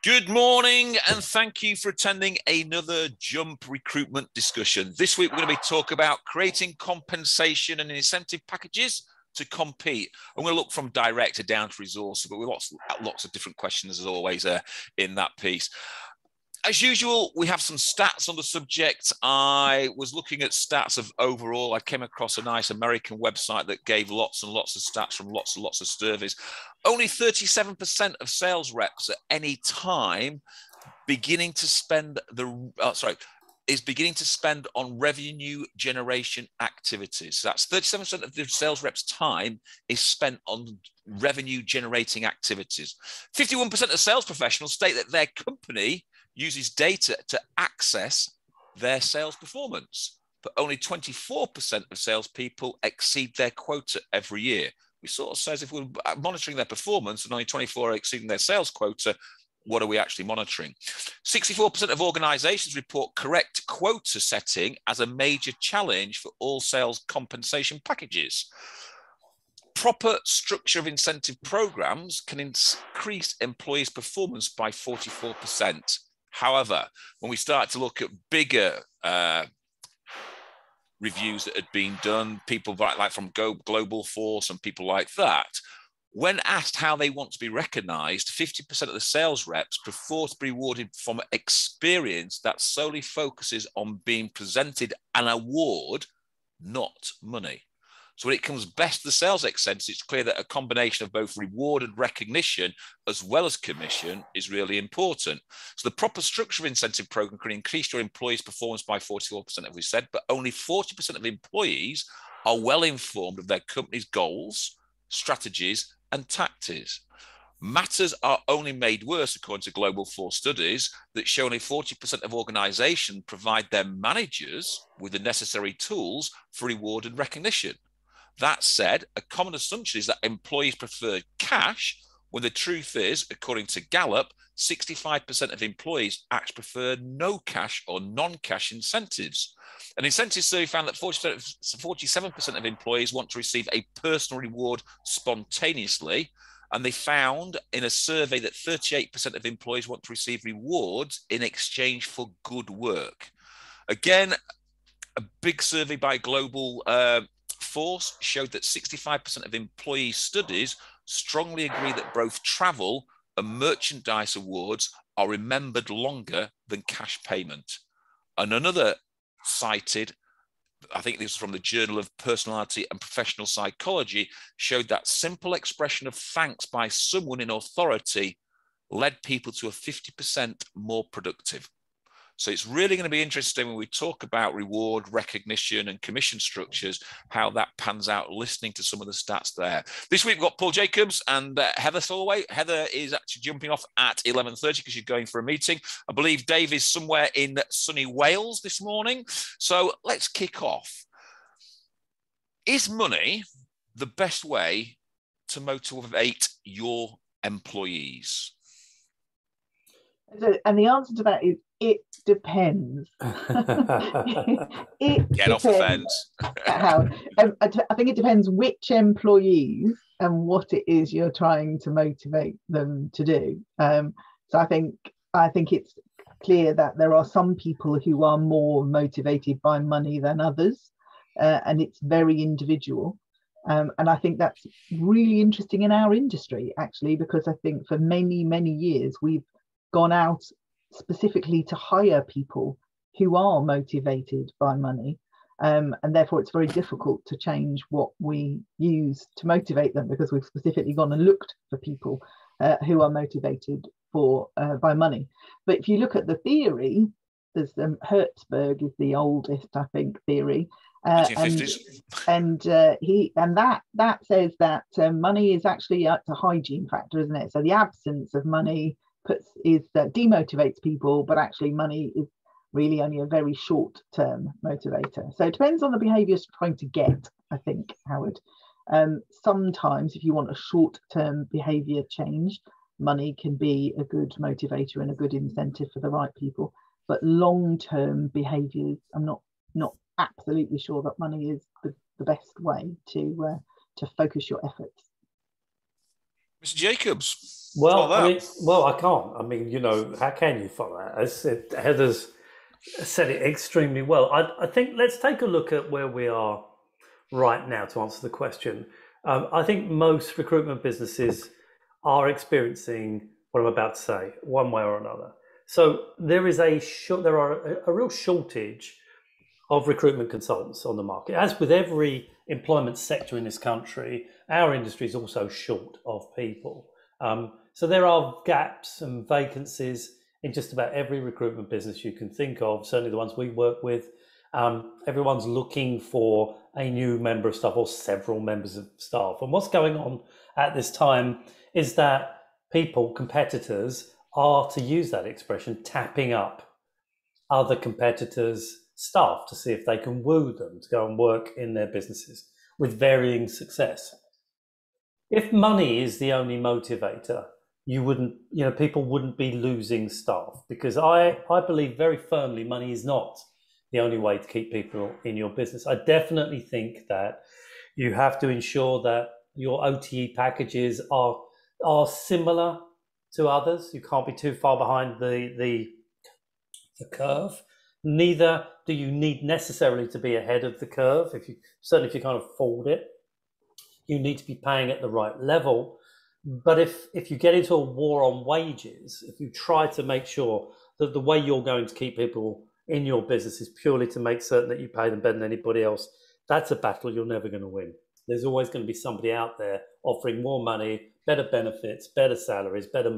Good morning, and thank you for attending another Jump recruitment discussion. This week, we're going to be talking about creating compensation and incentive packages to compete. I'm going to look from director down to resource, but with lots of different questions as always in that piece. As usual, we have some stats on the subject. I was looking at stats of overall. I came across a nice American website that gave lots and lots of stats from lots and lots of surveys. Only 37% of sales reps at any time beginning to spend is beginning to spend on revenue generation activities. So that's 37% of the sales reps' time is spent on revenue generating activities. 51% of sales professionals state that their company uses data to access their sales performance, but only 24% of salespeople exceed their quota every year. We sort of says if we're monitoring their performance and only 24 are exceeding their sales quota, what are we actually monitoring? 64% of organizations report correct quota setting as a major challenge for all sales compensation packages. Proper structure of incentive programs can increase employees' performance by 44%. However, when we start to look at bigger reviews that had been done, people like from Global Force and people like that, when asked how they want to be recognized, 50% of the sales reps prefer to be rewarded from experience that solely focuses on being presented an award, not money. So when it comes best to the sales expense, it's clear that a combination of both reward and recognition, as well as commission, is really important. So the proper structure of incentive program can increase your employees' performance by 44%, as we said, but only 40% of employees are well informed of their company's goals, strategies, and tactics. Matters are only made worse, according to Global Force studies, that show only 40% of organizations provide their managers with the necessary tools for reward and recognition. That said, a common assumption is that employees prefer cash, when the truth is, according to Gallup, 65% of employees actually prefer no cash or non-cash incentives. An incentive survey found that 47% of employees want to receive a personal reward spontaneously, and they found in a survey that 38% of employees want to receive rewards in exchange for good work. Again, a big survey by Global Force showed that 65% of employee studies strongly agree that both travel and merchandise awards are remembered longer than cash payment. And another cited, I think this was from the Journal of Personality and Professional Psychology, showed that simple expression of thanks by someone in authority led people to a 50% more productive. So it's really going to be interesting when we talk about reward, recognition, and commission structures, how that pans out, listening to some of the stats there. This week, we've got Paul Jacobs and Heather Solway. Heather is actually jumping off at 11:30 because she's going for a meeting. I believe Dave is somewhere in sunny Wales this morning. So let's kick off. Is money the best way to motivate your employees? And the answer to that is it depends. Get off the fence. I think it depends which employees and what it is you're trying to motivate them to do. So I think it's clear that there are some people who are more motivated by money than others, and it's very individual. And I think that's really interesting in our industry, actually, because I think for many, many years we've gone out specifically to hire people who are motivated by money, and therefore it's very difficult to change what we use to motivate them, because we've specifically gone and looked for people who are motivated by money. But if you look at the theory, there's Hertzberg is the oldest, I think, theory, and that says that money is actually a hygiene factor, isn't it? So the absence of money demotivates people, but actually money is really only a very short-term motivator. So it depends on the behaviours you're trying to get, I think, Howard. Sometimes if you want a short-term behaviour change, money can be a good motivator and a good incentive for the right people. But long-term behaviours, I'm not absolutely sure that money is the best way to focus your efforts. Mr. Jacobs, follow Well, I that. mean, well, I can't. I mean, how can you follow that? As Heather's said it extremely well. I think let's take a look at where we are right now to answer the question. I think most recruitment businesses are experiencing what I'm about to say, one way or another. So there is there are a real shortage of recruitment consultants on the market. As with every employment sector in this country, our industry is also short of people. So there are gaps and vacancies in just about every recruitment business you can think of, certainly the ones we work with. Everyone's looking for a new member of staff or several members of staff. And what's going on at this time is that people, competitors, are, to use that expression, tapping up other competitors' staff to see if they can woo them to go and work in their businesses with varying success. If money is the only motivator, people wouldn't be losing staff, because I believe very firmly money is not the only way to keep people in your business. I definitely think that you have to ensure that your OTE packages are similar to others. You can't be too far behind the curve. Neither do you need necessarily to be ahead of the curve. If you can't afford it, you need to be paying at the right level. But if you get into a war on wages, if you try to make sure that the way you're going to keep people in your business is purely to make certain that you pay them better than anybody else, that's a battle you're never going to win. There's always going to be somebody out there offering more money, better benefits, better salaries, better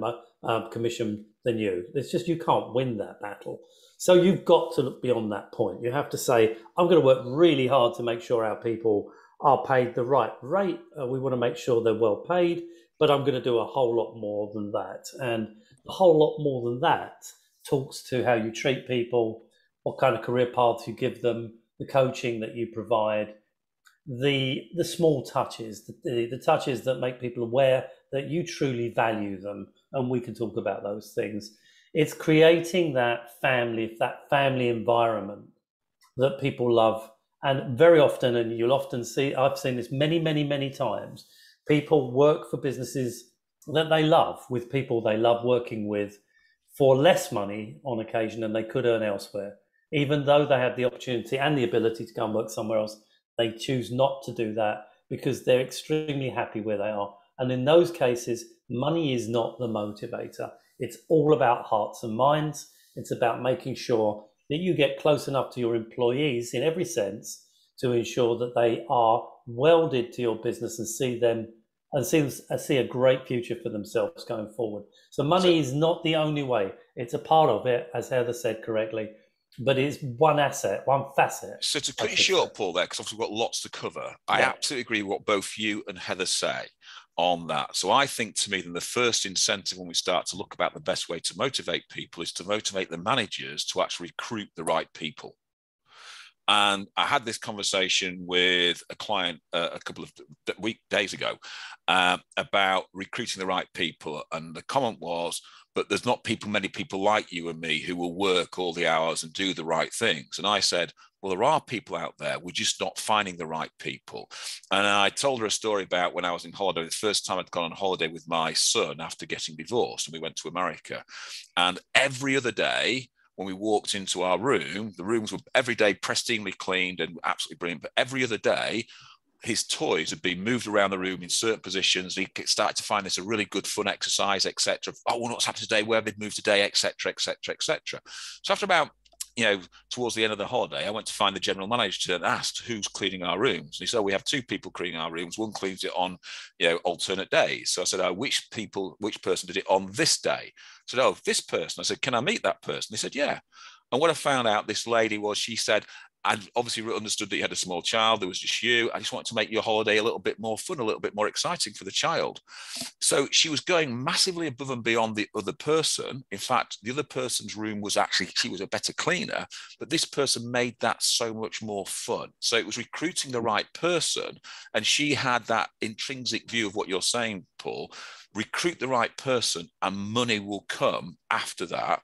commission than you. It's just, you can't win that battle. So you've got to look beyond that point. You have to say, I'm going to work really hard to make sure our people are paid the right rate. We want to make sure they're well paid, but I'm going to do a whole lot more than that. And a whole lot more than that talks to how you treat people, what kind of career paths you give them, the coaching that you provide, the small touches, the touches that make people aware that you truly value them. And we can talk about those things. It's creating that family environment that people love. And very often, and you'll often see, I've seen this many, many, many times, people work for businesses that they love, with people they love working with, for less money on occasion than they could earn elsewhere. Even though they have the opportunity and the ability to go and work somewhere else, they choose not to do that because they're extremely happy where they are. And in those cases, money is not the motivator. It's all about hearts and minds. It's about making sure that you get close enough to your employees in every sense to ensure that they are welded to your business and see them and see a great future for themselves going forward. So money is not the only way. It's a part of it, as Heather said correctly, but it's one asset, one facet. So to cut you short, Paul, there, because obviously we've got lots to cover, I absolutely agree with what both you and Heather say on that. So I think, to me, then the first incentive when we start to look about the best way to motivate people is to motivate the managers to actually recruit the right people. And I had this conversation with a client a couple of days ago about recruiting the right people. And the comment was, but there's not many people like you and me who will work all the hours and do the right things. And I said, well, there are people out there. We're just not finding the right people. And I told her a story about when I was in holiday, the first time I'd gone on holiday with my son after getting divorced, and we went to America. And every other day, when we walked into our room, the rooms were every day pristinely cleaned and absolutely brilliant. But every other day, his toys had been moved around the room in certain positions. He started to find this a really good fun exercise, etc. Oh, well, what's happened today? Where have they moved today, etc., etc., etc. So after about, towards the end of the holiday, I went to find the general manager and asked who's cleaning our rooms. And he said, we have two people cleaning our rooms. One cleans it on, alternate days. So I said, which person did it on this day? I said, oh, this person. I said, can I meet that person? He said, yeah. And what I found out, this lady she said, I'd obviously understood that you had a small child. There was just you. I just wanted to make your holiday a little bit more fun, a little bit more exciting for the child. So she was going massively above and beyond the other person. In fact, the other person's room was she was a better cleaner, but this person made that so much more fun. So it was recruiting the right person. And she had that intrinsic view of what you're saying, Paul. Recruit the right person and money will come after that.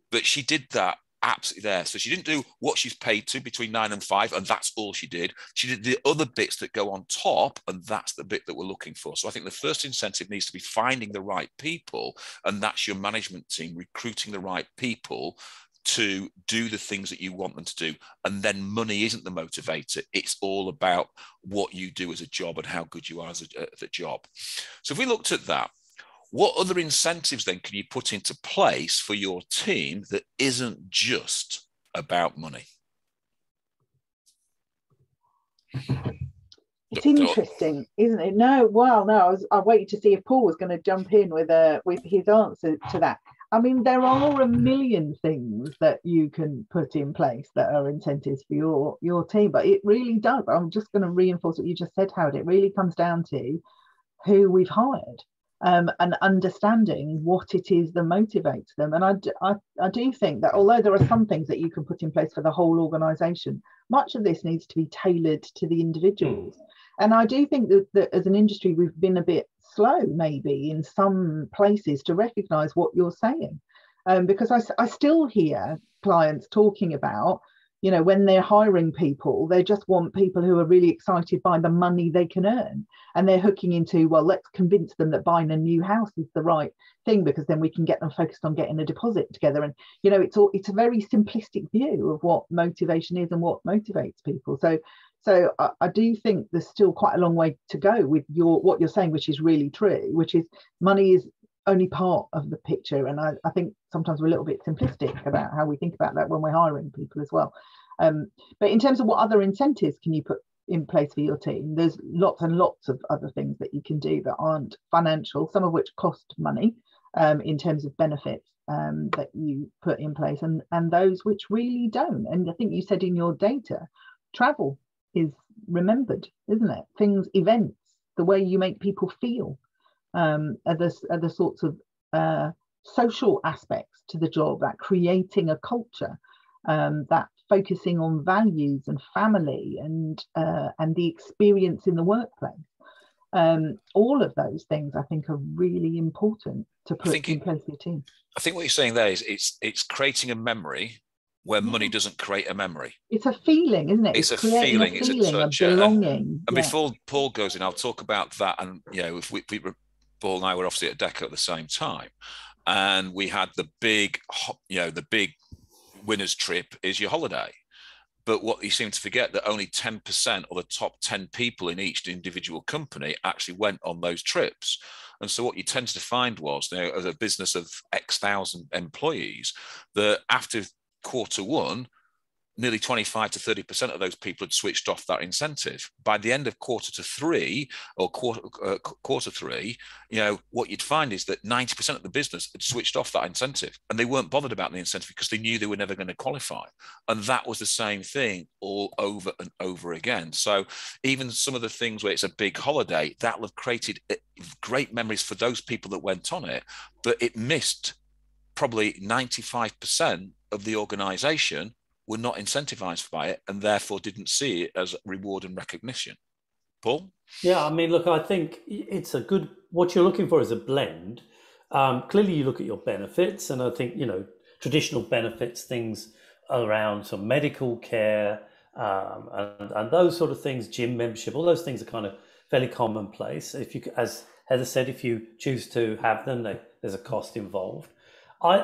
But she did that absolutely there. So she didn't do what she's paid to between 9 and 5, and that's all she did. She did the other bits that go on top, and that's the bit that we're looking for. So I think the first incentive needs to be finding the right people, and that's your management team, recruiting the right people to do the things that you want them to do. And then money isn't the motivator. It's all about what you do as a job and how good you are as a job. So if we looked at that, what other incentives then can you put into place for your team that isn't just about money? It's interesting, isn't it? No, I waited to see if Paul was going to jump in with his answer to that. I mean, there are a million things that you can put in place that are incentives for your team, but it really does. I'm just going to reinforce what you just said, Howard. It really comes down to who we've hired, and understanding what it is that motivates them. And I do think that although there are some things that you can put in place for the whole organisation, much of this needs to be tailored to the individuals. And I do think that as an industry, we've been a bit slow maybe in some places to recognise what you're saying, because I still hear clients talking about, you know, when they're hiring people, they just want people who are really excited by the money they can earn, and they're hooking into, well, let's convince them that buying a new house is the right thing because then we can get them focused on getting a deposit together. And you know, it's a very simplistic view of what motivation is and what motivates people. So I do think there's still quite a long way to go with what you're saying, which is really true, which is money is only part of the picture. And I think sometimes we're a little bit simplistic about how we think about that when we're hiring people as well. But in terms of what other incentives can you put in place for your team, there's lots and lots of other things that you can do that aren't financial, some of which cost money in terms of benefits that you put in place, and those which really don't. And I think you said in your data, travel is remembered, isn't it? Things, events, the way you make people feel, are the sorts of social aspects to the job, that creating a culture, that focusing on values and family and the experience in the workplace. All of those things I think are really important to put in place for your team. I think what you're saying there is it's creating a memory where money doesn't create a memory. It's a feeling, isn't it? It's a feeling. It's a touch. Of belonging. And before Paul goes in, I'll talk about that. And you know, if Paul and I were obviously at Deco at the same time, and we had the big winner's trip is your holiday. But what you seem to forget that only 10% of the top 10 people in each individual company actually went on those trips. And so what you tended to find was, you know, as a business of X thousand employees, that after quarter one, nearly 25 to 30% of those people had switched off that incentive. By the end of quarter three, you know, what you'd find is that 90% of the business had switched off that incentive, and they weren't bothered about the incentive because they knew they were never going to qualify. And that was the same thing all over and over again. So even some of the things where it's a big holiday, that will have created great memories for those people that went on it, but it missed probably 95% of the organization were not incentivized by it and therefore didn't see it as reward and recognition. Paul? Yeah, I mean, look, I think it's a good, what you're looking for is a blend. Clearly you look at your benefits, and I think, you know, traditional benefits, things around some medical care and those sort of things, gym membership, all those things are kind of fairly commonplace. If you, as Heather said, if you choose to have them, there's a cost involved.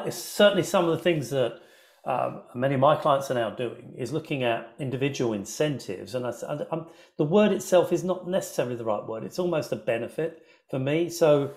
Certainly some of the things that many of my clients are now doing is looking at individual incentives, and the word itself is not necessarily the right word. It's almost a benefit for me. So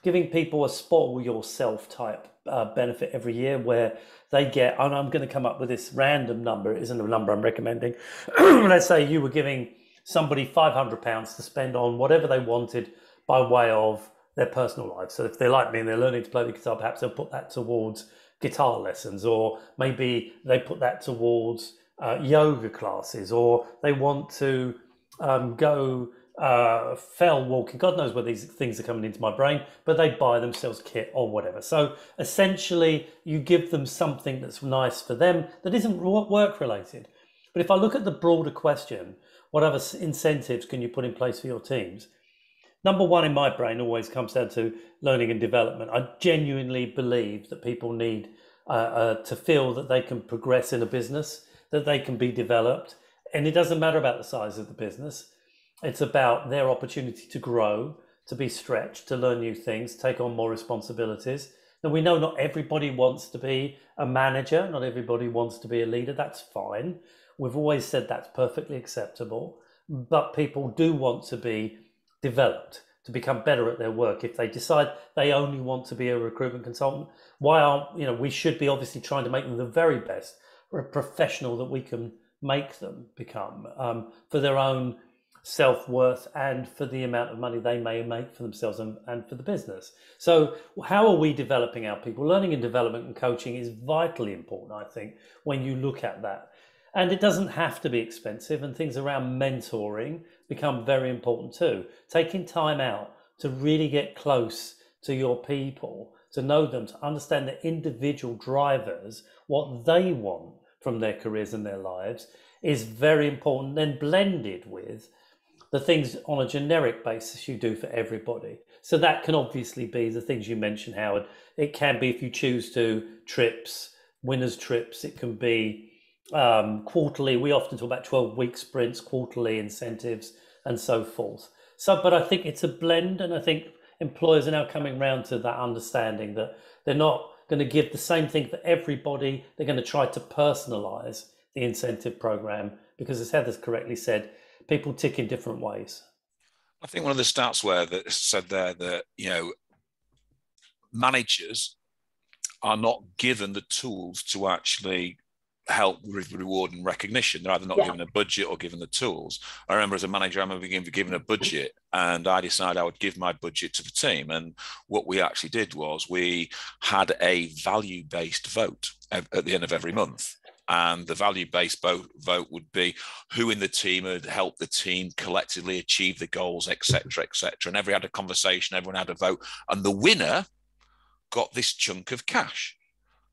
giving people a spoil yourself type benefit every year where they get, and I'm going to come up with this random number, it isn't a number I'm recommending. Let's say you were giving somebody £500 to spend on whatever they wanted by way of their personal life. So if they're like me and they're learning to play the guitar, perhaps they'll put that towards guitar lessons, or maybe they put that towards yoga classes, or they want to go fell walking. God knows where these things are coming into my brain, but they buy themselves kit or whatever. So essentially you give them something that's nice for them that isn't work related. But if I look at the broader question, what other incentives can you put in place for your teams? Number one in my brain always comes down to learning and development. I genuinely believe that people need to feel that they can progress in a business, that they can be developed. And it doesn't matter about the size of the business. It's about their opportunity to grow, to be stretched, to learn new things, take on more responsibilities. Now, we know not everybody wants to be a manager, not everybody wants to be a leader. That's fine. We've always said that's perfectly acceptable. But people do want to be developed, to become better at their work. If they decide they only want to be a recruitment consultant, we should be obviously trying to make them the very best professional that we can make them become, for their own self-worth and for the amount of money they may make for themselves and for the business. So how are we developing our people? Learning and development and coaching is vitally important, I think, when you look at that. And it doesn't have to be expensive, and things around mentoring become very important too. Taking time out to really get close to your people, to know them, to understand the individual drivers, what they want from their careers and their lives, is very important, then blended with the things on a generic basis you do for everybody. So that can obviously be the things you mentioned, Howard. It can be, if you choose to, trips, winners' trips. It can be quarterly. We often talk about 12-week sprints, quarterly incentives, and so forth. But I think it's a blend, and I think employers are now coming around to that understanding that they're not going to give the same thing for everybody. They're going to try to personalize the incentive program, because, as Heather's correctly said, people tick in different ways. I think one of the stats that said there that, managers are not given the tools to actually help with reward and recognition. They're either not given a budget or given the tools. I remember as a manager, I remember being given a budget, and I decided I would give my budget to the team. And what we actually did was we had a value-based vote at the end of every month. And the value-based vote would be who in the team had helped the team collectively achieve the goals, etc., etc. And everyone had a conversation, everyone had a vote, and the winner got this chunk of cash.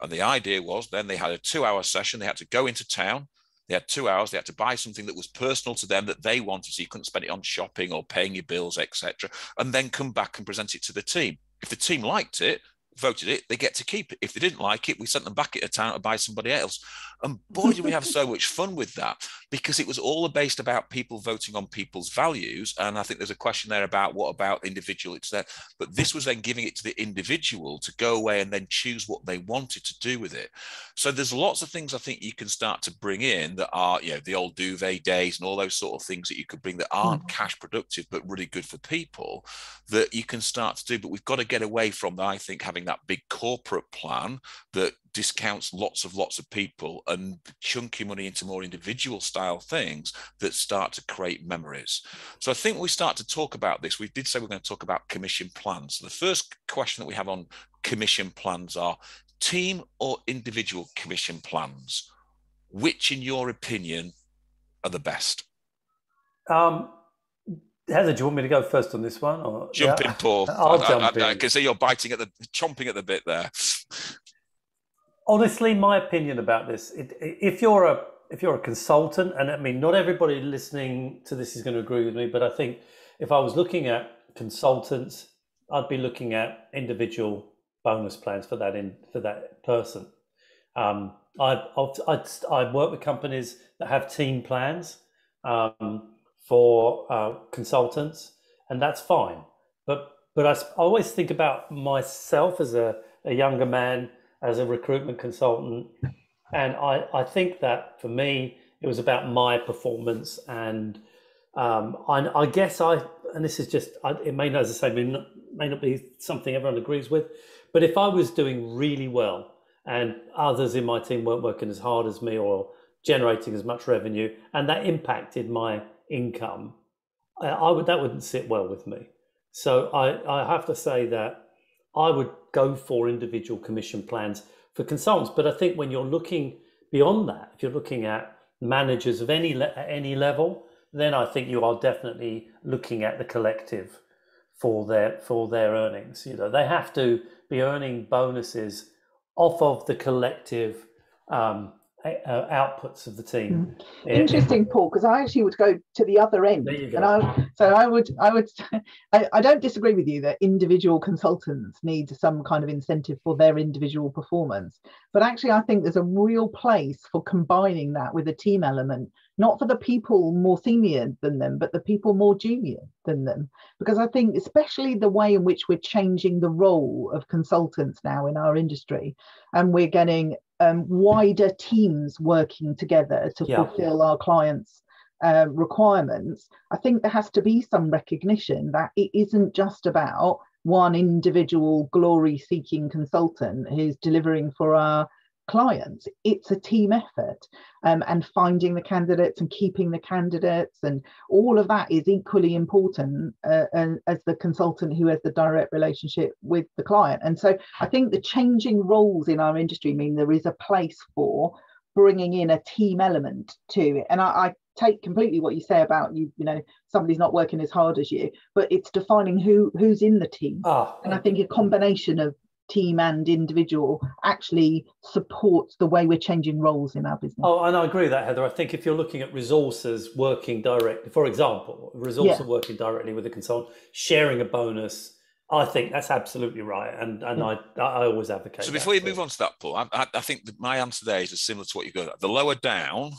And the idea was then they had a 2-hour session. They had to go into town. They had 2 hours. They had to buy something that was personal to them that they wanted. So you couldn't spend it on shopping or paying your bills, etc. And then come back and present it to the team. If the team liked it, voted it, they get to keep it. If they didn't like it, we sent them back into town to buy somebody else. And boy, did we have so much fun with that, because it was all based about people voting on people's values. And I think there's a question there about what about individual, it's there, but this was then giving it to the individual to go away and then choose what they wanted to do with it. So there's lots of things I think you can start to bring in that are, the old duvet days and all those sort of things that you could bring that aren't cash productive, but really good for people, that you can start to do. But we've got to get away from, I think, having that big corporate plan that discounts lots of people and chunky money into more individual style things that start to create memories. So I think we start to talk about this. We did say we're going to talk about commission plans. So the first question that we have on commission plans are team or individual commission plans. Which, in your opinion, are the best? Heather, do you want me to go first on this one? Or, jump in, Paul. I'll jump in. I can see you're chomping at the bit there. Honestly, my opinion about this, if you're a consultant, and I mean, not everybody listening to this is going to agree with me, but I think if I was looking at consultants, I'd be looking at individual bonus plans for that person. I work with companies that have team plans for consultants, and that's fine. But I always think about myself as a younger man, as a recruitment consultant, and I think that for me it was about my performance, and I guess and this is just, it may not, as I say, may not be something everyone agrees with, but if I was doing really well and others in my team weren't working as hard as me or generating as much revenue, and that impacted my income, that wouldn't sit well with me. So I have to say that I would go for individual commission plans for consultants. But I think when you're looking beyond that, if you're looking at managers of any level, then I think you are definitely looking at the collective for their earnings. They have to be earning bonuses off of the collective outputs of the team. Interesting, Paul, because I actually would go to the other end. There you go. I don't disagree with you that individual consultants need some kind of incentive for their individual performance, but actually I think there's a real place for combining that with a team element, not for the people more senior than them, but the people more junior than them, because I think especially the way in which we're changing the role of consultants now in our industry, and we're getting wider teams working together to fulfill our clients' requirements. I think there has to be some recognition that it isn't just about one individual glory-seeking consultant who's delivering for our clients. It's a team effort, and finding the candidates and keeping the candidates and all of that is equally important as the consultant who has the direct relationship with the client. And so I think the changing roles in our industry mean there is a place for bringing in a team element to it. And I take completely what you say about you know, somebody's not working as hard as you, but it's defining who's in the team. And I think a combination of team and individual actually supports the way we're changing roles in our business. Oh, and I agree with that, Heather. I think if you're looking at resources working directly, for example, resources working directly with a consultant, sharing a bonus, I think that's absolutely right. And I always advocate. So before you move on to that, Paul, I think that my answer there is similar to what you got. The lower down,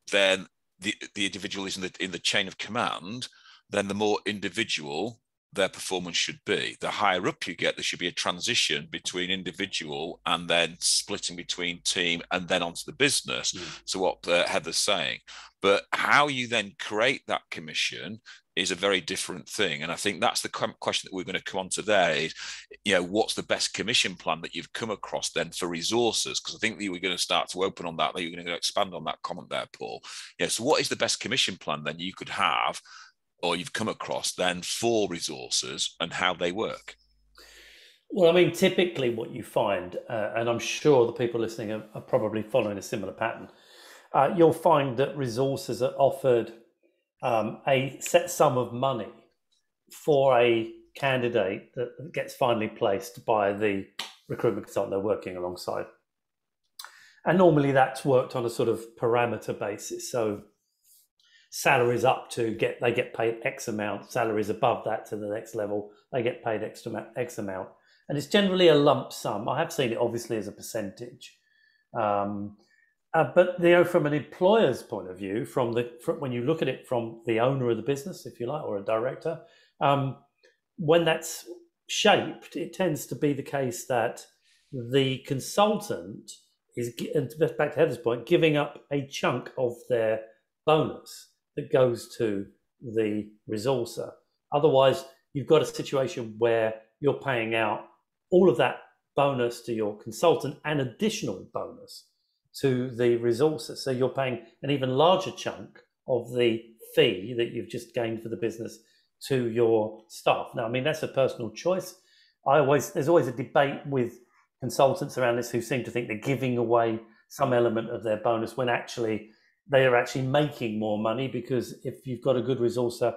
then the individual is in the chain of command, then the more individual their performance should be. The higher up you get, there should be a transition between individual and then splitting between team and then onto the business. So what Heather's saying, but how you then create that commission is a very different thing. And I think that's the question that we're going to come on to there is, you know, what's the best commission plan that you've come across then for resources? Because I think that we're going to start to open on that. You're going to expand on that comment there, Paul. Yeah. So what is the best commission plan then you could have or you've come across then for resources and how they work? Well, I mean, typically what you find, and I'm sure the people listening are probably following a similar pattern, you'll find that resources are offered a set sum of money for a candidate that gets finally placed by the recruitment consultant they're working alongside. And normally that's worked on a sort of parameter basis. So salaries up to they get paid X amount, salaries above that to the next level, they get paid X amount. And it's generally a lump sum. I have seen it obviously as a percentage. But you know, from an employer's point of view, when you look at it from the owner of the business, if you like, or a director, when that's shaped, it tends to be the case that the consultant is, and back to Heather's point, giving up a chunk of their bonus that goes to the resourcer. Otherwise, you've got a situation where you're paying out all of that bonus to your consultant and additional bonus to the resourcer. So you're paying an even larger chunk of the fee that you've just gained for the business to your staff. Now, I mean, that's a personal choice. There's always a debate with consultants around this who seem to think they're giving away some element of their bonus when actually they are actually making more money, because if you've got a good resourcer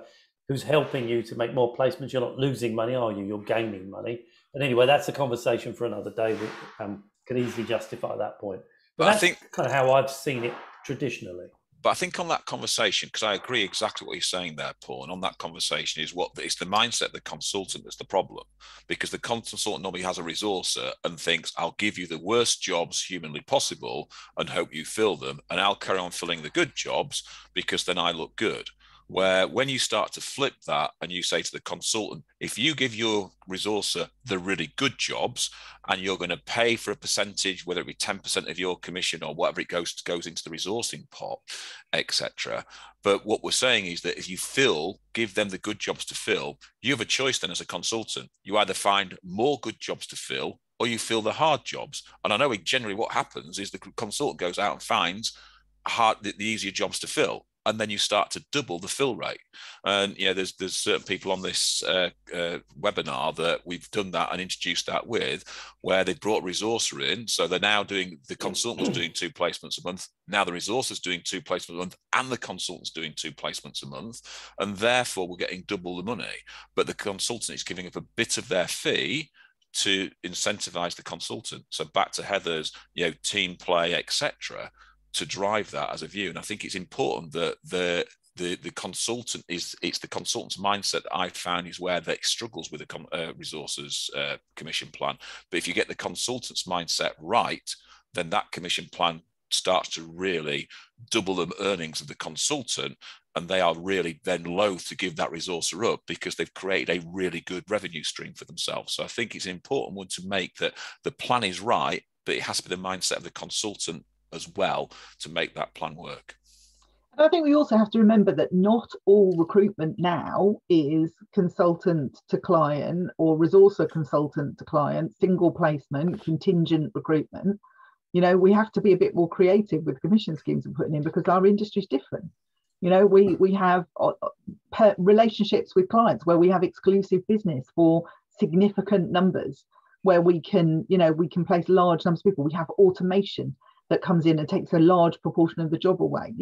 who's helping you to make more placements, you're not losing money, are you? You're gaining money. But anyway, that's a conversation for another day. We can easily justify that point. But that's, I think, kind of how I've seen it traditionally. But I think on that conversation, because I agree exactly what you're saying there, Paul, and on that conversation is it's the mindset of the consultant that's the problem, because the consultant normally has a resourcer and thinks, I'll give you the worst jobs humanly possible and hope you fill them, and I'll carry on filling the good jobs because then I look good. Where when you start to flip that and you say to the consultant, if you give your resourcer the really good jobs and you're going to pay for a percentage, whether it be 10% of your commission or whatever it goes into the resourcing pot, etc. But what we're saying is that if you give them the good jobs to fill, you have a choice then as a consultant. You either find more good jobs to fill or you fill the hard jobs. And I know generally what happens is the consultant goes out and finds the easier jobs to fill. And then you start to double the fill rate. And you know, there's certain people on this webinar that we've done that and introduced that with, where they brought a resourcer in. So they're now the consultant was doing 2 placements a month. Now the resourcer's doing 2 placements a month and the consultant's doing 2 placements a month. And therefore we're getting double the money. But the consultant is giving up a bit of their fee to incentivize the consultant. So back to Heather's, team play, etc., to drive that as a view. And I think it's important that the consultant it's the consultant's mindset that I found is where they struggles with the resources commission plan. But if you get the consultant's mindset right, then that commission plan starts to really double the earnings of the consultant, and they are really then loath to give that resourcer up because they've created a really good revenue stream for themselves. So I think it's an important one to make that the plan is right, but it has to be the mindset of the consultant as well to make that plan work. And I think we also have to remember that not all recruitment now is consultant to client or resourcer consultant to client, single placement, contingent recruitment. We have to be a bit more creative with commission schemes we're putting in because our industry is different. We have relationships with clients where we have exclusive business for significant numbers, where we can place large numbers of people. We have automation that comes in and takes a large proportion of the job away.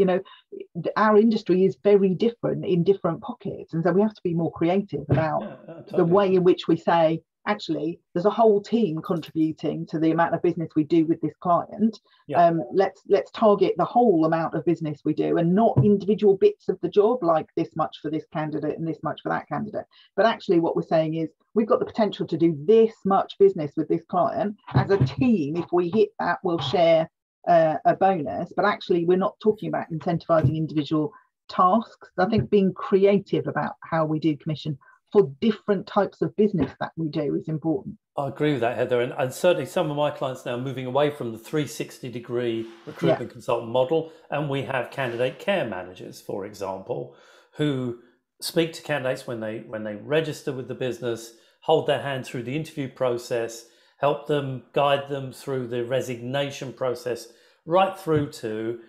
Our industry is very different in different pockets. And so we have to be more creative about totally. The way in which we say, actually, there's a whole team contributing to the amount of business we do with this client. Yeah. Let's target the whole amount of business we do and not individual bits of the job, like this much for this candidate and this much for that candidate. But actually what we're saying is we've got the potential to do this much business with this client. As a team, if we hit that, we'll share a bonus. But actually we're not talking about incentivizing individual tasks. I think being creative about how we do commission for different types of business that we do is important. I agree with that, Heather. And certainly some of my clients now are moving away from the 360-degree recruitment consultant model. And we have candidate care managers, for example, who speak to candidates when they register with the business, hold their hand through the interview process, help them, guide them through the resignation process, right through to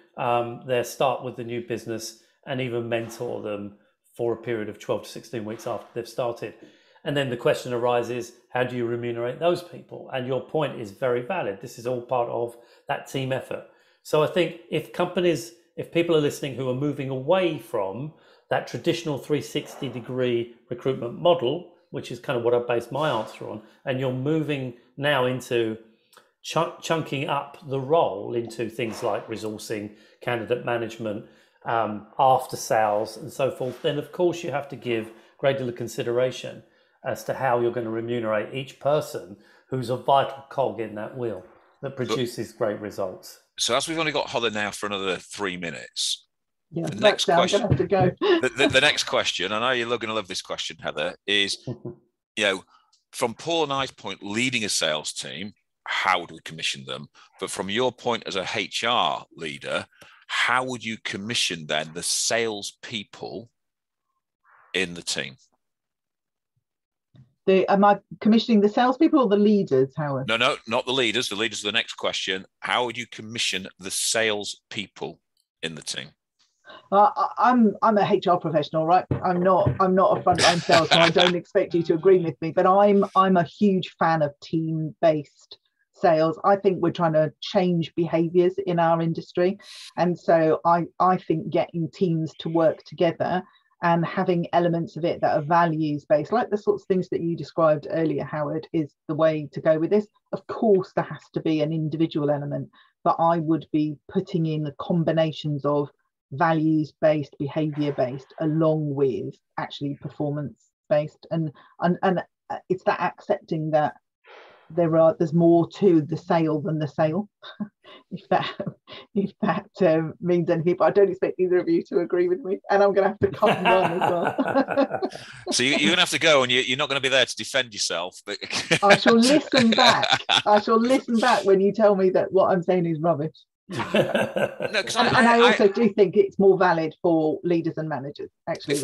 their start with the new business, and even mentor them for a period of 12 to 16 weeks after they've started. And then the question arises, how do you remunerate those people? And your point is very valid. This is all part of that team effort. So I think if people are listening who are moving away from that traditional 360-degree recruitment model, which is kind of what I based my answer on, and you're moving now into chunking up the role into things like resourcing, candidate management, after sales and so forth, then of course you have to give great deal of consideration as to how you're going to remunerate each person who's a vital cog in that wheel that produces great results. So as we've only got Heather now for another 3 minutes, the next question, I'm gonna have to go. the next question, I know you're going to love this question, Heather, is, from Paul and I's point, leading a sales team, how would we commission them? But from your point as a HR leader, how would you commission then the sales people in the team? Am I commissioning the salespeople or the leaders, Howard? No, not the leaders. The leaders are the next question. How would you commission the sales people in the team? I'm a HR professional, right? I'm not a frontline salesman. I don't expect you to agree with me, but I'm a huge fan of team-based sales. I think we're trying to change behaviours in our industry, and so I think getting teams to work together and having elements of it that are values based, like the sorts of things that you described earlier, Howard, is the way to go with this. Of course there has to be an individual element, but I would be putting in the combinations of values based, behavior based, along with actually performance based, and it's that accepting that there's more to the sale than the sale, if that means anything. But I don't expect either of you to agree with me, and I'm going to have to cut mine as well. So you're going to have to go, and you're not going to be there to defend yourself. But I shall listen back. I shall listen back when you tell me that what I'm saying is rubbish. No, I also do think it's more valid for leaders and managers, actually.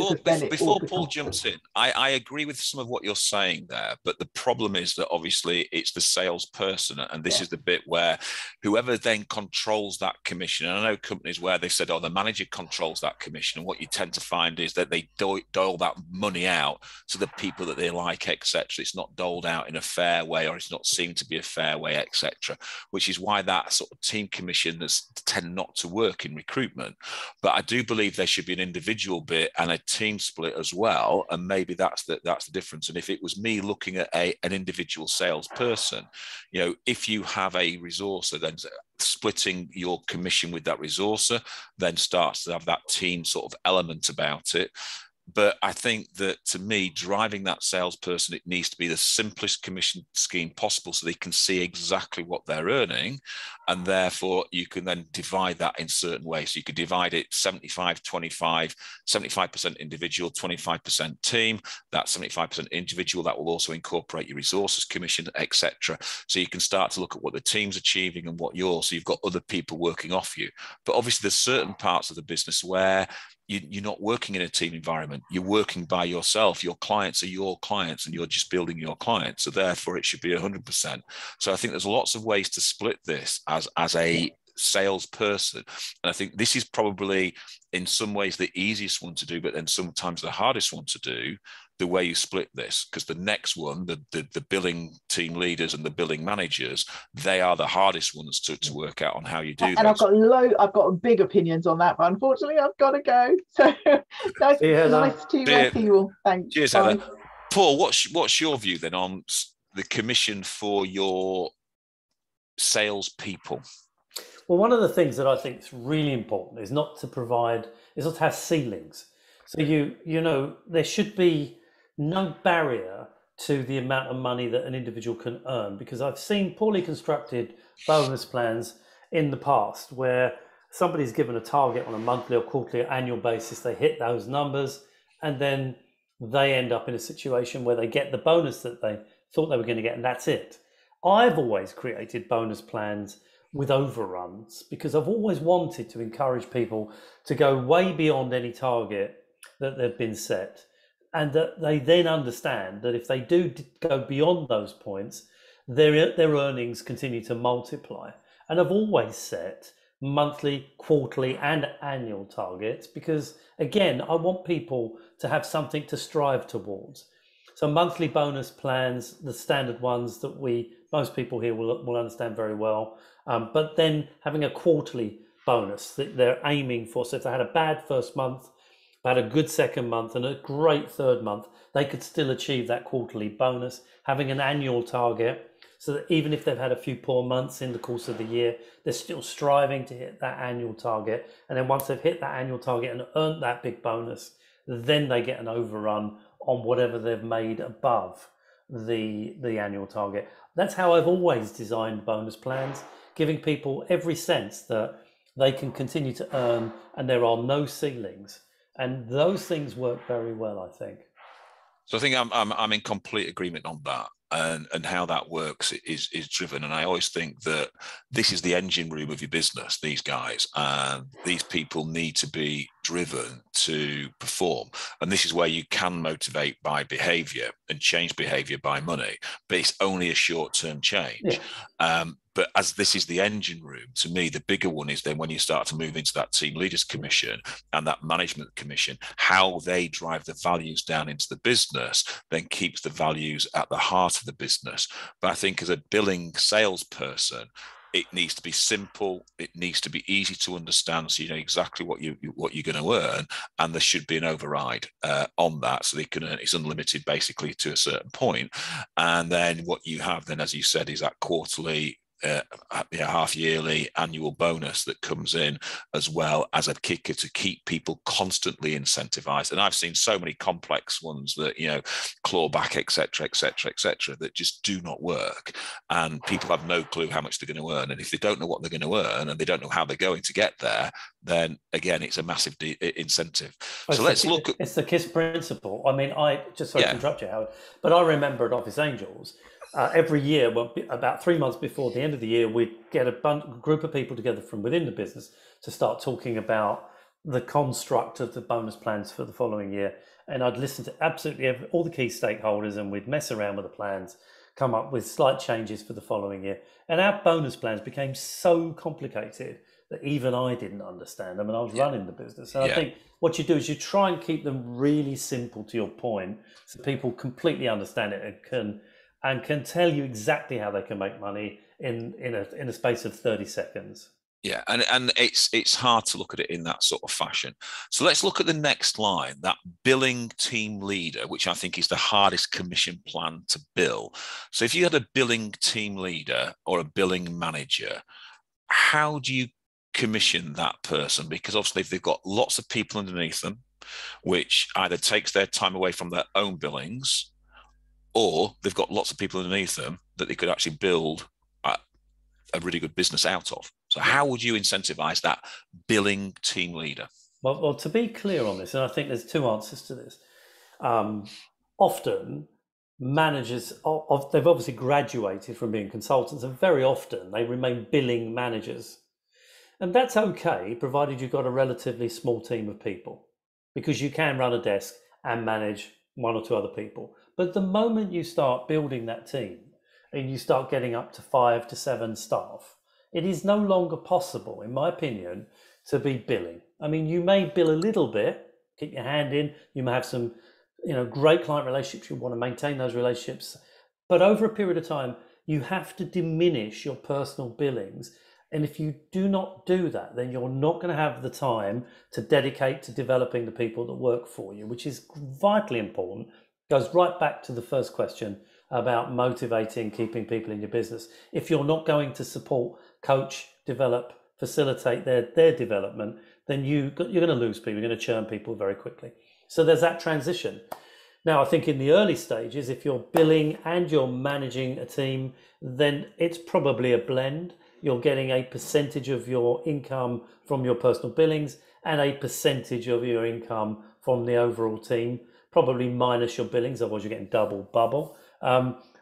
Before Paul jumps in, I agree with some of what you're saying there, but the problem is that obviously it's the salesperson, and this is the bit where whoever then controls that commission, and I know companies where they said, the manager controls that commission, and what you tend to find is that they dole that money out to the people that they like, etc. It's not doled out in a fair way, or it's not seen to be a fair way, etc., which is why that sort of team commission commission that's tend not to work in recruitment. But I do believe there should be an individual bit and a team split as well. And maybe that's the difference. And if it was me looking at an individual salesperson, if you have a resourcer, then splitting your commission with that resourcer then starts to have that team sort of element about it. But I think that, to me, driving that salesperson, it needs to be the simplest commission scheme possible so they can see exactly what they're earning. And therefore, you can then divide that in certain ways. So you could divide it 75-25, 75% individual, 25% team. That 75% individual, that will also incorporate your resources commission, etc. So you can start to look at what the team's achieving and what so you've got other people working off you. But obviously, there's certain parts of the business where you're not working in a team environment. You're working by yourself. Your clients are your clients and you're just building your clients. So therefore it should be 100%. So I think there's lots of ways to split this as a salesperson. And I think this is probably in some ways the easiest one to do, but then sometimes the hardest one to do, the way you split this, because the next one, the billing team leaders and the billing managers, they are the hardest ones to work out on how you do and this. I've got big opinions on that, but unfortunately I've got to go. So nice to see you all. Thanks. Cheers, Heather. Paul, what's your view then on the commission for your salespeople? Well, one of the things that I think is really important is not to have ceilings. So there should be no barrier to the amount of money that an individual can earn, because I've seen poorly constructed bonus plans in the past where somebody's given a target on a monthly or quarterly or annual basis, they hit those numbers, and then they end up in a situation where they get the bonus that they thought they were going to get, and that's it. I've always created bonus plans with overruns because I've always wanted to encourage people to go way beyond any target that they've been set, and that they then understand that if they do go beyond those points, their earnings continue to multiply. And I've always set monthly, quarterly and annual targets because, again, I want people to have something to strive towards. So monthly bonus plans, the standard ones that most people here will understand very well, but then having a quarterly bonus that they're aiming for. So if they had a bad first month, had a good second month and a great third month, they could still achieve that quarterly bonus. Having an annual target, so that even if they've had a few poor months in the course of the year, they're still striving to hit that annual target. And then once they've hit that annual target and earned that big bonus, then they get an overrun on whatever they've made above the annual target. That's how I've always designed bonus plans, giving people every sense that they can continue to earn and there are no ceilings. And those things work very well, I think. So I think I'm in complete agreement on that, and how that works is driven. And I always think that this is the engine room of your business. These guys and these people need to be driven to perform, and this is where you can motivate by behaviour and change behaviour by money, but it's only a short-term change. Yeah. But as this is the engine room, to me, the bigger one is then when you start to move into that team leaders commission and that management commission, how they drive the values down into the business, then keeps the values at the heart of the business. But I think as a billing salesperson, it needs to be simple. It needs to be easy to understand, so you know exactly what you're going to earn, and there should be an override on that, so they can earn. It's unlimited, basically, to a certain point. And then what you have, then, as you said, is that quarterly, half yearly, annual bonus that comes in as well as a kicker to keep people constantly incentivized. And I've seen so many complex ones that, clawback, etc., that just do not work, and people have no clue how much they're going to earn. And if they don't know what they're going to earn and they don't know how they're going to get there, then again, it's a massive incentive. So let's look at it's the KISS principle. I mean, sorry to interrupt you, Howard, but I remember at Office Angels, every year, about 3 months before the end of the year, we'd get a group of people together from within the business to start talking about the construct of the bonus plans for the following year. And I'd listen to absolutely all the key stakeholders, and we'd mess around with the plans, come up with slight changes for the following year. And our bonus plans became so complicated that even I didn't understand them, and I was running the business. And I think what you do is you try and keep them really simple, to your point, so people completely understand it and can tell you exactly how they can make money in a space of 30 seconds. Yeah, and it's hard to look at it in that sort of fashion. So let's look at the next line, that billing team leader, which I think is the hardest commission plan to bill. So if you had a billing team leader or a billing manager, how do you commission that person? Because obviously if they've got lots of people underneath them, which either takes their time away from their own billings, or they've got lots of people underneath them that they could actually build a really good business out of. So how would you incentivize that billing team leader? Well, to be clear on this, and I think there's two answers to this. Often managers, they've obviously graduated from being consultants, and very often they remain billing managers. And that's okay, provided you've got a relatively small team of people, because you can run a desk and manage one or two other people. But the moment you start building that team and you start getting up to 5 to 7 staff, it is no longer possible, in my opinion, to be billing. I mean, you may bill a little bit, keep your hand in, you may have some, great client relationships, you want to maintain those relationships. But over a period of time, you have to diminish your personal billings. And if you do not do that, then you're not going to have the time to dedicate to developing the people that work for you, which is vitally important. Goes right back to the first question about motivating, keeping people in your business. If you're not going to support, coach, develop, facilitate their development, then you're going to lose people, you're going to churn people very quickly. So there's that transition. Now, I think in the early stages, if you're billing and you're managing a team, then it's probably a blend. You're getting a percentage of your income from your personal billings and a percentage of your income from the overall team, probably minus your billings, otherwise you're getting double bubble.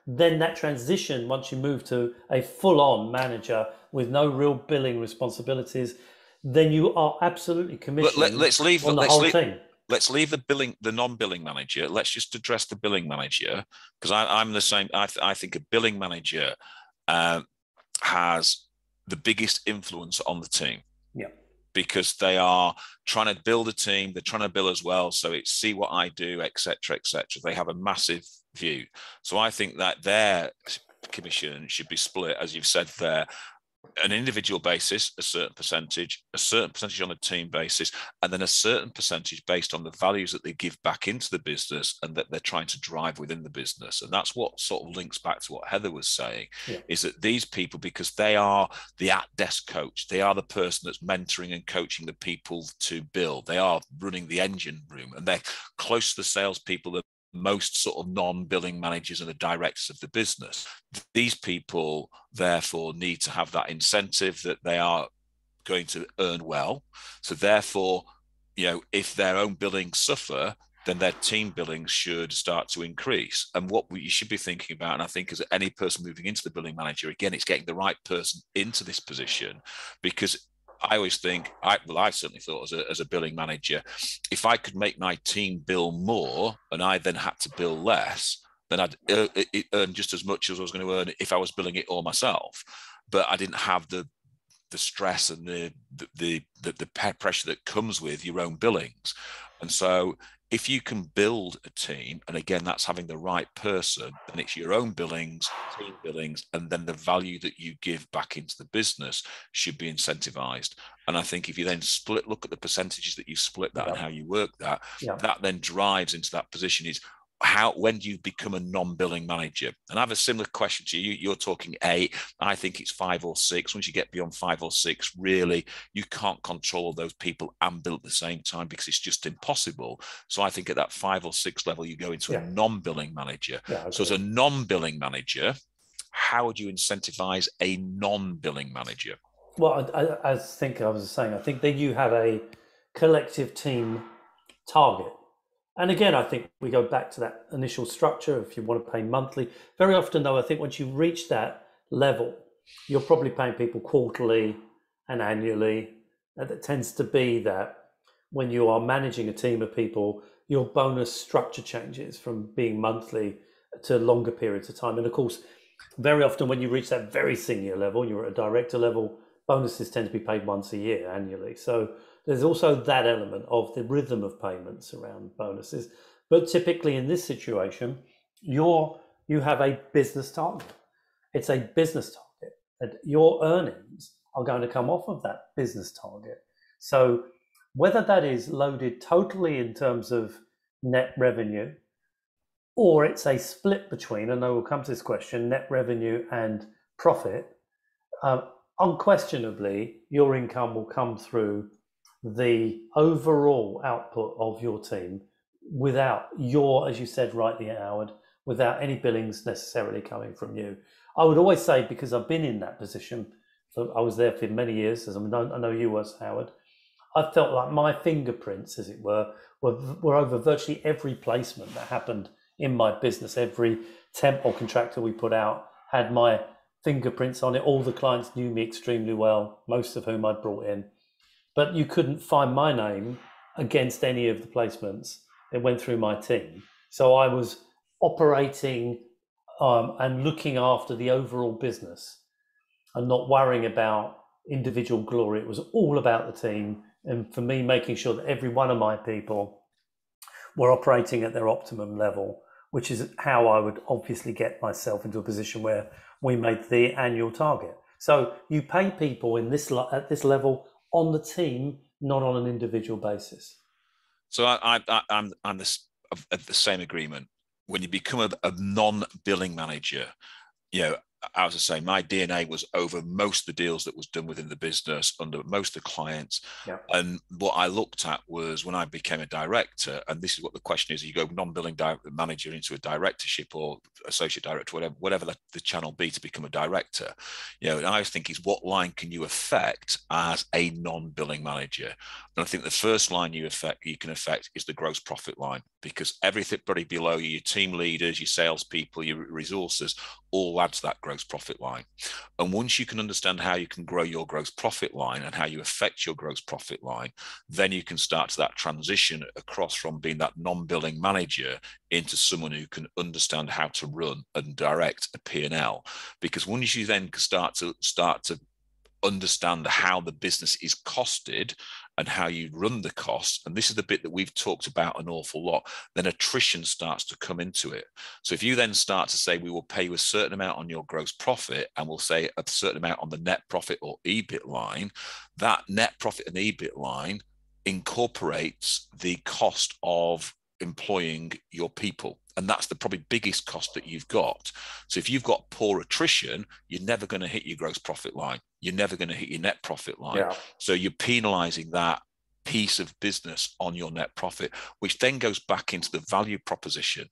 Then that transition, once you move to a full-on manager with no real billing responsibilities, then you are absolutely commissioned on the whole team. Let's leave the non-billing manager. Let's just address the billing manager, because I'm the same. I think a billing manager has the biggest influence on the team. Yeah. Because they are trying to build a team, they're trying to bill as well. So it's see what I do, etc., etc. They have a massive view. So I think that their commission should be split, as you've said there, an individual basis, a certain percentage on a team basis, and then a certain percentage based on the values that they give back into the business and that they're trying to drive within the business. And that's what sort of links back to what Heather was saying, is that these people, because they are the at-desk coach, they are the person that's mentoring and coaching the people to build, they are running the engine room, and they're close to the salespeople that most sort of non-billing managers and the directors of the business. These people therefore need to have that incentive that they are going to earn well. So therefore, if their own billings suffer, then their team billings should start to increase. And what you should be thinking about, and I think as any person moving into the billing manager, again, it's getting the right person into this position, because I always think, I certainly thought as a billing manager, if I could make my team bill more and I then had to bill less, then I'd earn just as much as I was going to earn if I was billing it all myself. But I didn't have the stress and the pressure that comes with your own billings. And so if you can build a team, and again, that's having the right person, then it's your own billings, team billings, and then the value that you give back into the business should be incentivized. And I think if you then look at the percentages that you split that and how you work that, that then drives into that position is, when do you become a non-billing manager? And I have a similar question to you. You're talking 8. I think it's 5 or 6. Once you get beyond 5 or 6, really, you can't control those people and bill at the same time, because it's just impossible. So I think at that 5 or 6 level, you go into a non-billing manager. So as a non-billing manager, how would you incentivize a non-billing manager? Well, I think I was saying, I think that you have a collective team target. And again, I think we go back to that initial structure. If you want to pay monthly, very often though, I think once you reach that level, you're probably paying people quarterly and annually. And it tends to be that when you are managing a team of people, your bonus structure changes from being monthly to longer periods of time. And of course, very often when you reach that very senior level, you're at a director level, bonuses tend to be paid once a year annually. So there's also that element of the rhythm of payments around bonuses. But typically in this situation, you have a business target. It's a business target. And your earnings are going to come off of that business target. So whether that is loaded totally in terms of net revenue, or it's a split between, and I will come to this question, net revenue and profit, unquestionably, your income will come through the overall output of your team without your, as you said rightly, Howard, without any billings necessarily coming from you. I would always say, because I've been in that position, I was there for many years, as I know you was, Howard, I felt like my fingerprints, as it were over virtually every placement that happened in my business. Every temp or contractor we put out had my fingerprints on it. All the clients knew me extremely well, most of whom I'd brought in. But you couldn't find my name against any of the placements. It went through my team. So I was operating and looking after the overall business and not worrying about individual glory. It was all about the team. And for me, making sure that every one of my people were operating at their optimum level, which is how I would obviously get myself into a position where we made the annual target. So you pay people at this level on the team, not on an individual basis. So I'm of the same agreement. When you become a non-billing manager, as I say, my D&i was over most of the deals that was done within the business under most of the clients. Yeah. And what I looked at was when I became a director, and this is what the question is, you go non-billing manager into a directorship or associate director, whatever the channel be to become a director. And I think is what line can you affect as a non-billing manager? And I think the first line you can affect is the gross profit line, because everybody below you, your team leaders, your salespeople, your resources, all add to that gross profit line. And once you can understand how you can grow your gross profit line and how you affect your gross profit line, then you can start to that transition across from being that non-billing manager into someone who can understand how to run and direct a P&L. Because once you then start to understand how the business is costed and how you run the costs, and this is the bit that we've talked about an awful lot, then attrition starts to come into it. So if you then start to say, we will pay you a certain amount on your gross profit, and we'll say a certain amount on the net profit or EBIT line, that net profit and EBIT line incorporates the cost of employing your people. And that's the probably biggest cost that you've got. So if you've got poor attrition, you're never going to hit your gross profit line. You're never going to hit your net profit line. Yeah. So you're penalizing that piece of business on your net profit, which then goes back into the value proposition.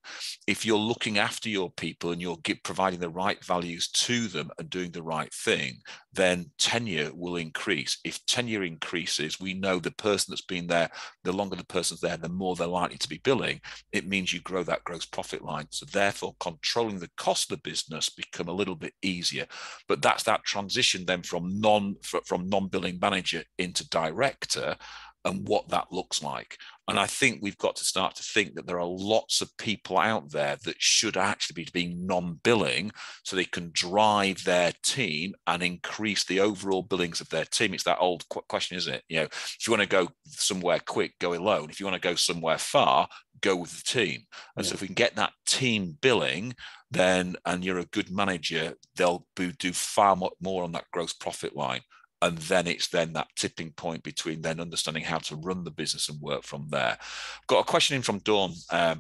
If you're looking after your people and you're providing the right values to them and doing the right thing, then tenure will increase. If tenure increases, we know the person that's been there, the longer the person's there, the more they're likely to be billing. It means you grow that gross profit line. So therefore, controlling the cost of the business become a little bit easier. But that's that transition then from non-billing manager into director, and what that looks like. And I think we've got to start to think that there are lots of people out there that should actually be being non-billing so they can drive their team and increase the overall billings of their team. It's that old question, isn't it? If you want to go somewhere quick, go alone. If you want to go somewhere far, go with the team. And so if we can get that team billing, then, and you're a good manager, they'll do far more on that gross profit line. And then it's then that tipping point between then understanding how to run the business and work from there. Got a question in from Dawn,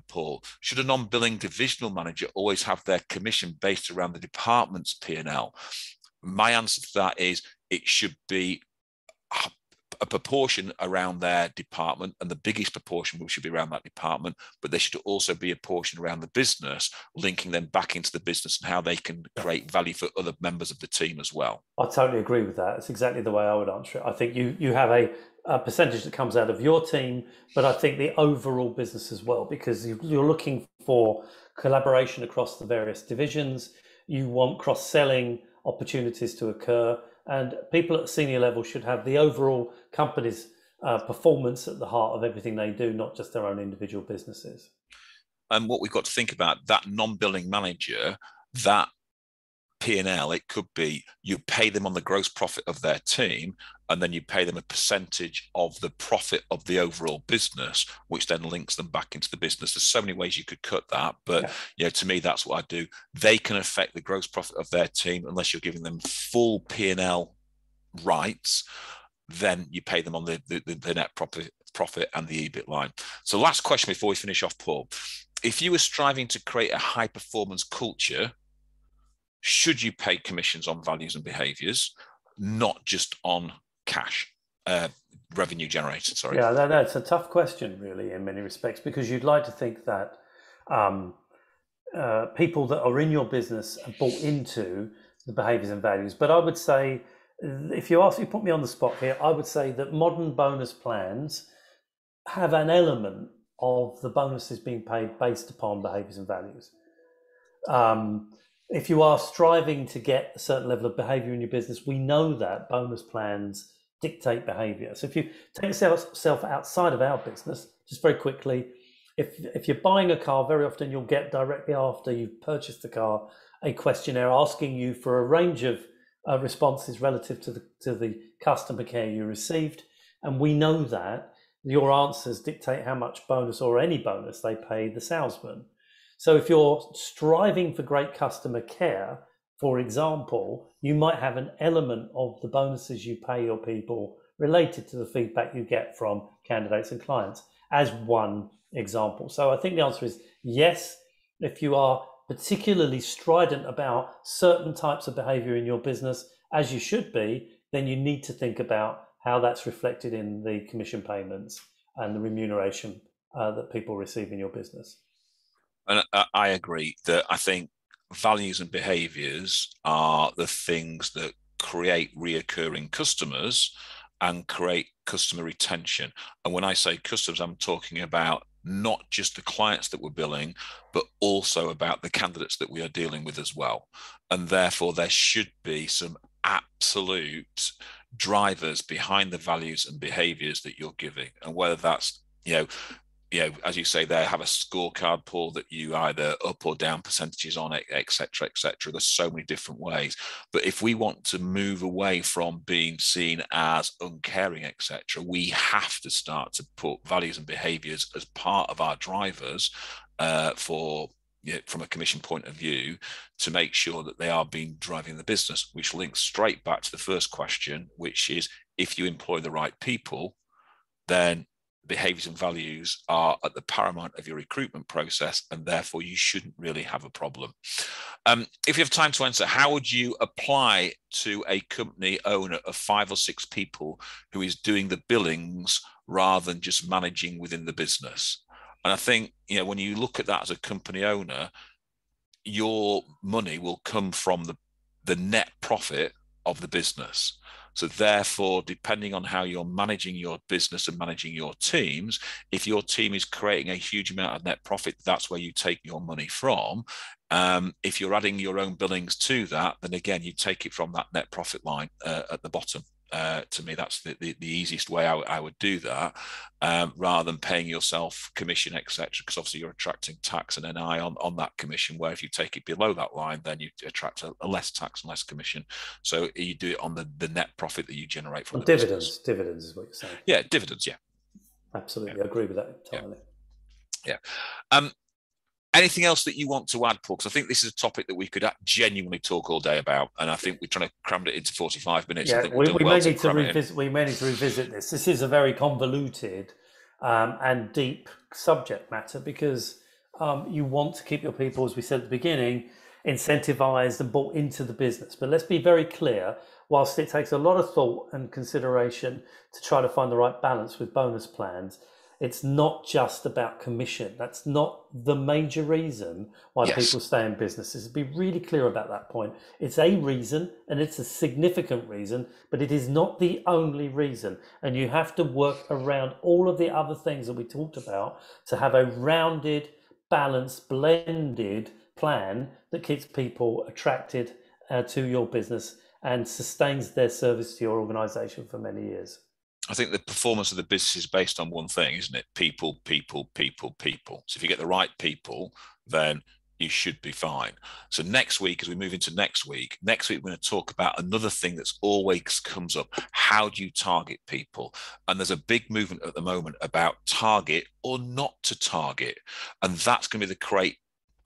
Paul. Should a non-billing divisional manager always have their commission based around the department's P&L? My answer to that is it should be a proportion around their department, and the biggest proportion should be around that department, but there should also be a portion around the business, linking them back into the business and how they can create value for other members of the team as well. I totally agree with that. It's exactly the way I would answer it. I think you have a percentage that comes out of your team, but I think the overall business as well, because you're looking for collaboration across the various divisions. You want cross-selling opportunities to occur. And people at the senior level should have the overall company's performance at the heart of everything they do, not just their own individual businesses. And what we've got to think about, that non-billing manager, that P&L, it could be you pay them on the gross profit of their team, and then you pay them a percentage of the profit of the overall business, which then links them back into the business. There's so many ways you could cut that, but to me, that's what I do. They can affect the gross profit of their team unless you're giving them full P&L right, then you pay them on the net profit and the EBIT line. So last question before we finish off, Paul. If you were striving to create a high performance culture, should you pay commissions on values and behaviours, not just on cash, revenue generated? Sorry. Yeah, that's a tough question, really, in many respects, because you'd like to think that people that are in your business are bought into the behaviours and values. But I would say, if you put me on the spot here, I would say that modern bonus plans have an element of the bonuses being paid based upon behaviours and values. If you are striving to get a certain level of behaviour in your business, we know that bonus plans dictate behaviour. So if you take yourself outside of our business, just very quickly, if you're buying a car, very often you'll get directly after you've purchased the car a questionnaire asking you for a range of responses relative to the customer care you received. And we know that your answers dictate how much bonus or any bonus they pay the salesman. So if you're striving for great customer care, for example, you might have an element of the bonuses you pay your people related to the feedback you get from candidates and clients, as one example. So I think the answer is yes. If you are particularly strident about certain types of behavior in your business, as you should be, then you need to think about how that's reflected in the commission payments and the remuneration that people receive in your business. And I agree that I think values and behaviours are the things that create reoccurring customers and create customer retention. And when I say customers, I'm talking about not just the clients that we're billing, but also about the candidates that we are dealing with as well. And therefore, there should be some absolute drivers behind the values and behaviours that you're giving. And whether that's, as you say there, have a scorecard, Paul, that you either up or down percentages on it, et cetera, et cetera. There's so many different ways. But if we want to move away from being seen as uncaring, et cetera, we have to start to put values and behaviours as part of our drivers from a commission point of view, to make sure that they are driving the business, which links straight back to the first question, which is, if you employ the right people, then behaviours and values are at the paramount of your recruitment process, and therefore you shouldn't really have a problem. If you have time to answer, how would you apply to a company owner of 5 or 6 people who is doing the billings rather than just managing within the business? And I think, when you look at that as a company owner, your money will come from the net profit of the business. So therefore, depending on how you're managing your business and managing your teams, if your team is creating a huge amount of net profit, that's where you take your money from. If you're adding your own billings to that, then again, you take it from that net profit line at the bottom. To me, that's the easiest way I would do that, rather than paying yourself commission, etc. Because obviously you're attracting tax and NI on that commission, where if you take it below that line, then you attract a less tax and less commission. So you do it on the net profit that you generate from the dividends. business. Dividends is what you're saying. Yeah, dividends. Yeah, absolutely. Yeah. I agree with that entirely. Yeah. Anything else that you want to add, Paul? Because I think this is a topic that we could genuinely talk all day about, and I think we're trying to cram it into 45 minutes. Yeah, I think we may need to revisit this. This is a very convoluted and deep subject matter, because you want to keep your people, as we said at the beginning, incentivized and bought into the business. But let's be very clear, whilst it takes a lot of thought and consideration to try to find the right balance with bonus plans, it's not just about commission. That's not the major reason why people stay in businesses. Be really clear about that point. It's a reason, and it's a significant reason, but it is not the only reason. And you have to work around all of the other things that we talked about to have a rounded, balanced, blended plan that keeps people attracted to your business and sustains their service to your organization for many years. I think the performance of the business is based on one thing, isn't it? People, people, people, people. So if you get the right people, then you should be fine. So next week, as we move into next week, we're going to talk about another thing that's always comes up. How do you target people? And there's a big movement at the moment about target or not to target. And that's going to be the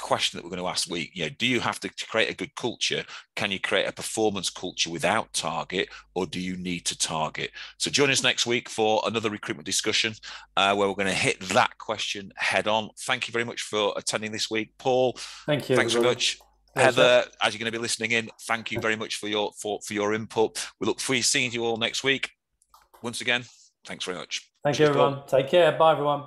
question that we're going to ask week. Do you have to create a good culture? Can you create a performance culture without target, or do you need to target? So join us next week for another recruitment discussion where we're going to hit that question head on. Thank you very much for attending this week, Paul. Thank you. Thanks very much. Heather, as you're going to be listening in, thank you very much for your input. We look forward to seeing you all next week. Once again, thanks very much. Thank you, everyone. Paul. Take care. Bye, everyone.